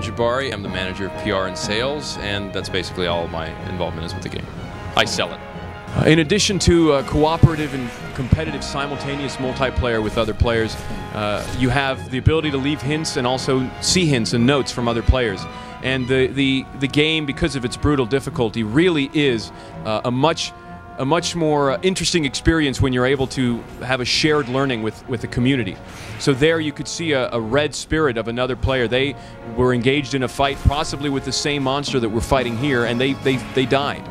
Tom Jabari. I'm the manager of PR and sales, and that's basically all my involvement is with the game. I sell it. In addition to cooperative and competitive simultaneous multiplayer with other players, you have the ability to leave hints and also see hints and notes from other players. And the game, because of its brutal difficulty, really is a much more interesting experience when you're able to have a shared learning with the community. So there you could see a red spirit of another player. They were engaged in a fight possibly with the same monster that we're fighting here, and they died.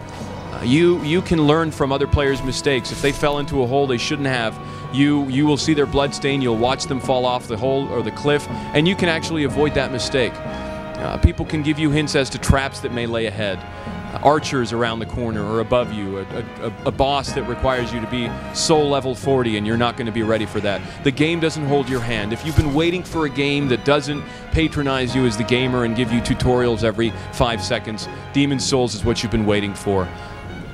You can learn from other players' mistakes. If they fell into a hole they shouldn't have, you will see their blood stain, you'll watch them fall off the hole or the cliff, and you can actually avoid that mistake. People can give you hints as to traps that may lay ahead, archers around the corner or above you, a boss that requires you to be soul level 40 and you're not going to be ready for that. The game doesn't hold your hand. If you've been waiting for a game that doesn't patronize you as the gamer and give you tutorials every 5 seconds, Demon's Souls is what you've been waiting for.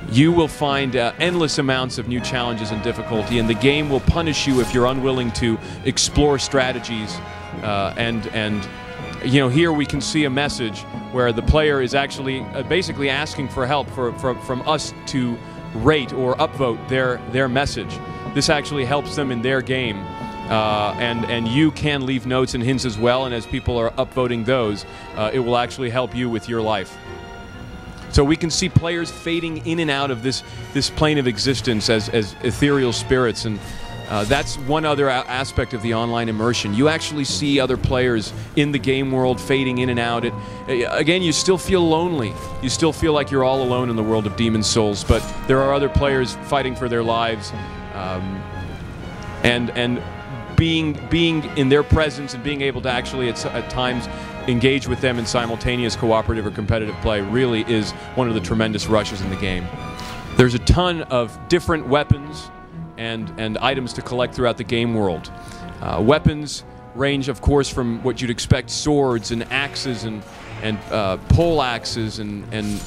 You will find endless amounts of new challenges and difficulty, and the game will punish you if you're unwilling to explore strategies. You know, here we can see a message where the player is actually basically asking for help from us to rate or upvote their message. This actually helps them in their game, and you can leave notes and hints as well. And as people are upvoting those, it will actually help you with your life. So we can see players fading in and out of this plane of existence as ethereal spirits, and that's one other aspect of the online immersion. You actually see other players in the game world fading in and out. Again, you still feel lonely. You still feel like you're all alone in the world of Demon's Souls, but there are other players fighting for their lives, and being in their presence and being able to actually at times engage with them in simultaneous cooperative or competitive play really is one of the tremendous rushes in the game. There's a ton of different weapons and items to collect throughout the game world. Weapons range, of course, from what you'd expect: swords and axes and pole axes, and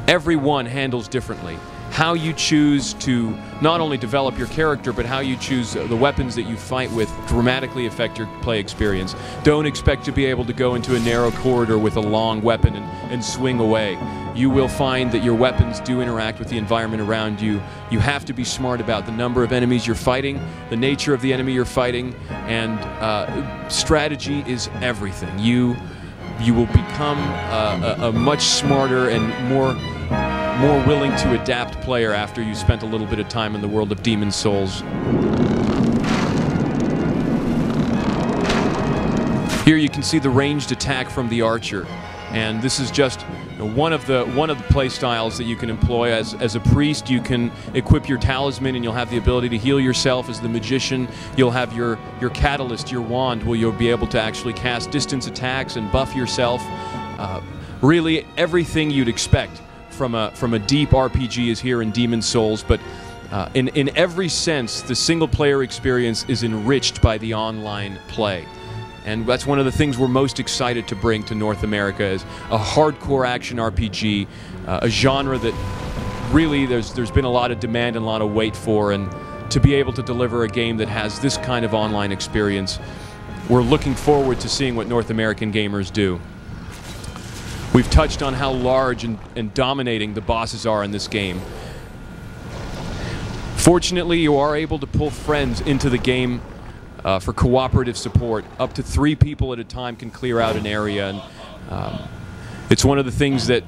every one handles differently. How you choose to not only develop your character, but how you choose the weapons that you fight with dramatically affect your play experience. Don't expect to be able to go into a narrow corridor with a long weapon and swing away. You will find that your weapons do interact with the environment around you. You have to be smart about the number of enemies you're fighting, the nature of the enemy you're fighting, and strategy is everything. You will become a much smarter and more willing to adapt player after you spent a little bit of time in the world of Demon's Souls. Here you can see the ranged attack from the archer, and this is just one of the play styles that you can employ. As a priest, you can equip your talisman and you'll have the ability to heal yourself. As the magician, you'll have your catalyst, your wand, where you'll be able to actually cast distance attacks and buff yourself. Really everything you'd expect from a deep RPG is here in Demon's Souls, but in every sense, the single-player experience is enriched by the online play. And that's one of the things we're most excited to bring to North America, is a hardcore action RPG, a genre that really there's been a lot of demand and a lot of wait for, and to be able to deliver a game that has this kind of online experience, we're looking forward to seeing what North American gamers do. We've touched on how large and dominating the bosses are in this game. Fortunately, you are able to pull friends into the game for cooperative support. Up to 3 people at a time can clear out an area, and it's one of the things that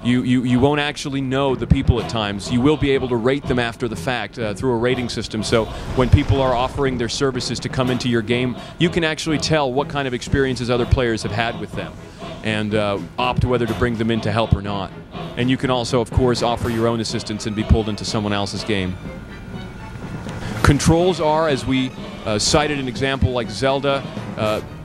you won't actually know the people at times. You will be able to rate them after the fact through a rating system, so when people are offering their services to come into your game, you can actually tell what kind of experiences other players have had with them, and opt whether to bring them in to help or not. And you can also, of course, offer your own assistance and be pulled into someone else's game. Controls are, as we cited an example like Zelda,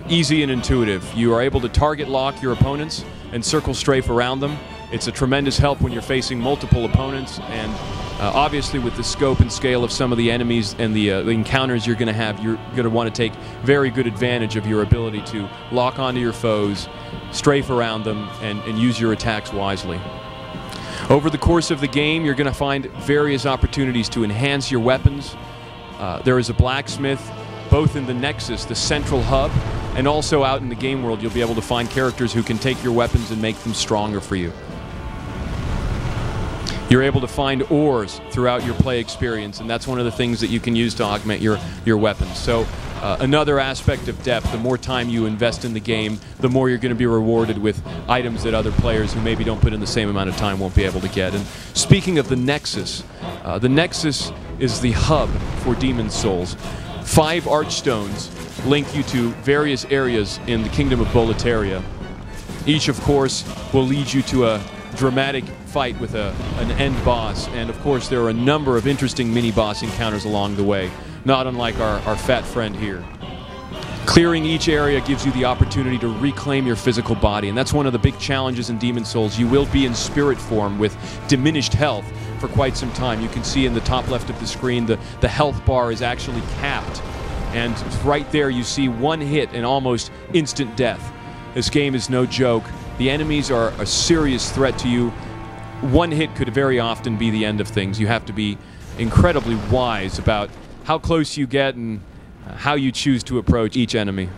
easy and intuitive. You are able to target lock your opponents and circle strafe around them. It's a tremendous help when you're facing multiple opponents, and obviously with the scope and scale of some of the enemies and the encounters you're going to have, you're going to want to take very good advantage of your ability to lock onto your foes, strafe around them, and use your attacks wisely. Over the course of the game, you're going to find various opportunities to enhance your weapons. There is a blacksmith both in the Nexus, the central hub, And also out in the game world, you'll be able to find characters who can take your weapons and make them stronger for you. You're able to find ores throughout your play experience, and that's one of the things that you can use to augment your weapons. So another aspect of depth, the more time you invest in the game, the more you're going to be rewarded with items that other players who maybe don't put in the same amount of time won't be able to get. And speaking of the Nexus is the hub for Demon's Souls. 5 Archstones link you to various areas in the Kingdom of Boletaria. Each, of course, will lead you to a dramatic fight with an end boss, and of course there are a number of interesting mini-boss encounters along the way, not unlike our fat friend here. Clearing each area gives you the opportunity to reclaim your physical body, and that's one of the big challenges in Demon's Souls. You will be in spirit form with diminished health for quite some time. You can see in the top left of the screen the health bar is actually capped, and right there you see one hit and almost instant death. This game is no joke. The enemies are a serious threat to you. One hit could very often be the end of things. You have to be incredibly wise about how close you get and how you choose to approach each enemy.